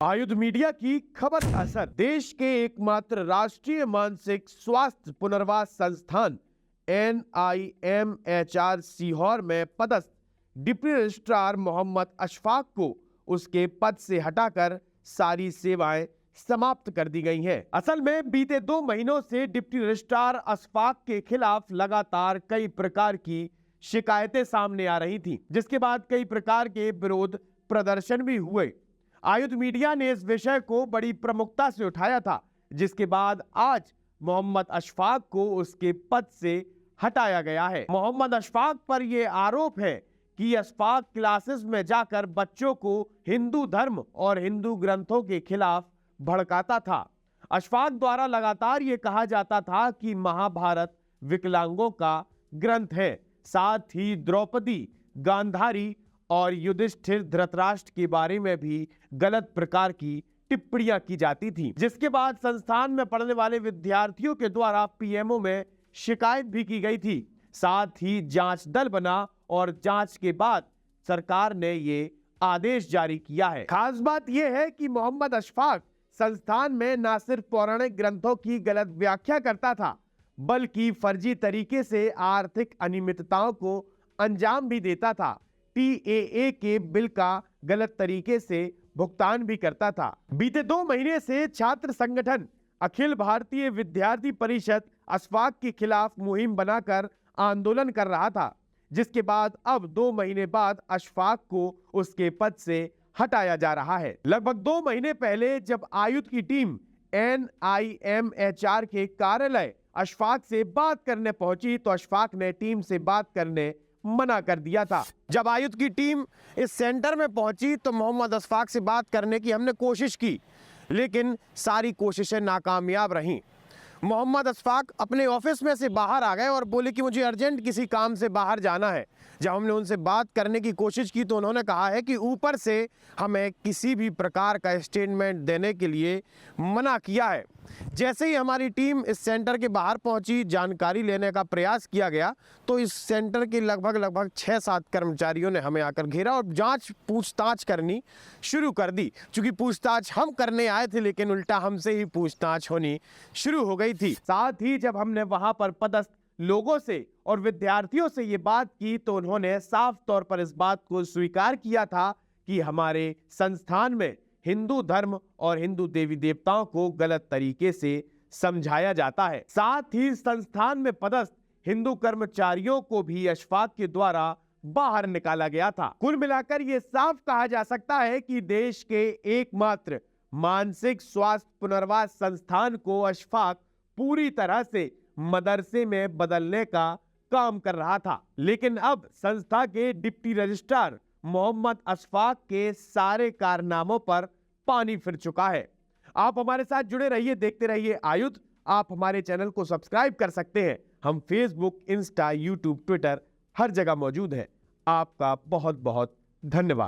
आयुध मीडिया की खबर का असर। देश के एकमात्र राष्ट्रीय मानसिक स्वास्थ्य पुनर्वास संस्थान NIMHR सीहोर में पदस्थ डिप्टी रजिस्ट्रार मोहम्मद अशफाक को उसके पद से हटाकर सारी सेवाएं समाप्त कर दी गई हैं। असल में बीते 2 महीनों से डिप्टी रजिस्ट्रार अशफाक के खिलाफ लगातार कई प्रकार की शिकायतें सामने आ रही थीं, जिसके बाद कई प्रकार के विरोध प्रदर्शन भी हुए। आयुध मीडिया ने इस विषय को बड़ी प्रमुखता से उठाया था, जिसके बाद आज मोहम्मद अशफाक को उसके पद से हटाया गया है। मोहम्मद अशफाक पर यह आरोप है कि अशफाक क्लासेस में जाकर बच्चों को हिंदू धर्म और हिंदू ग्रंथों के खिलाफ भड़काता था। अशफाक द्वारा लगातार यह कहा जाता था कि महाभारत विकलांगों का ग्रंथ है। साथ ही द्रौपदी, गांधारी और युधिष्ठिर, धृतराष्ट्र के बारे में भी गलत प्रकार की टिप्पणियां की जाती थी, जिसके बाद संस्थान में पढ़ने वाले विद्यार्थियों के द्वारा PMO में शिकायत भी की गई थी। साथ ही जांच दल बना और जांच के बाद सरकार ने ये आदेश जारी किया है। खास बात यह है कि मोहम्मद अशफाक संस्थान में न सिर्फ पौराणिक ग्रंथों की गलत व्याख्या करता था, बल्कि फर्जी तरीके से आर्थिक अनियमितताओं को अंजाम भी देता था। TAA के बिल का गलत तरीके से भुगतान भी करता था। बीते 2 महीने से छात्र संगठन अखिल भारतीय विद्यार्थी परिषद अशफाक के खिलाफ मुहिम बनाकर आंदोलन कर रहा था, जिसके बाद अब 2 महीने बाद अशफाक को उसके पद से हटाया जा रहा है। लगभग 2 महीने पहले जब आयुध की टीम NIMHR के कार्यालय अशफाक से बात करने पहुंची तो अशफाक ने टीम से बात करने मना कर दिया था। जब आयुध की टीम इस सेंटर में पहुंची तो मोहम्मद अशफाक से बात करने की हमने कोशिश की, लेकिन सारी कोशिशें नाकामयाब रहीं। मोहम्मद अशफाक अपने ऑफिस में से बाहर आ गए और बोले कि मुझे अर्जेंट किसी काम से बाहर जाना है। जब हमने उनसे बात करने की कोशिश की तो उन्होंने कहा है कि ऊपर से हमें किसी भी प्रकार का स्टेटमेंट देने के लिए मना किया है। जैसे ही हमारी टीम इस सेंटर के बाहर पहुंची, जानकारी लेने का प्रयास किया गया तो इस सेंटर के लगभग 6-7 कर्मचारियों ने हमें आकर घेरा और पूछताछ करनी शुरू कर दी। चूंकि पूछताछ हम करने आए थे, लेकिन उल्टा हमसे ही पूछताछ होनी शुरू हो गई थी। साथ ही जब हमने वहां पर पदस्थ लोगों से और विद्यार्थियों से ये बात की तो उन्होंने साफ तौर पर इस बात को स्वीकार किया था कि हमारे संस्थान में हिंदू धर्म और हिंदू देवी देवताओं को गलत तरीके से समझाया जाता है। साथ ही संस्थान में पदस्थ हिंदू कर्मचारियों को भी अशफाक के द्वारा बाहर निकाला गया था। कुल मिलाकर यह साफ कहा जा सकता है कि देश के एकमात्र मानसिक स्वास्थ्य पुनर्वास संस्थान को अशफाक पूरी तरह से मदरसे में बदलने का काम कर रहा था। लेकिन अब संस्था के डिप्टी रजिस्ट्रार मोहम्मद अशफाक के सारे कारनामों पर पानी फिर चुका है। आप हमारे साथ जुड़े रहिए, देखते रहिए आयुध। आप हमारे चैनल को सब्सक्राइब कर सकते हैं। हम फेसबुक, इंस्टा, यूट्यूब, ट्विटर हर जगह मौजूद हैं। आपका बहुत बहुत धन्यवाद।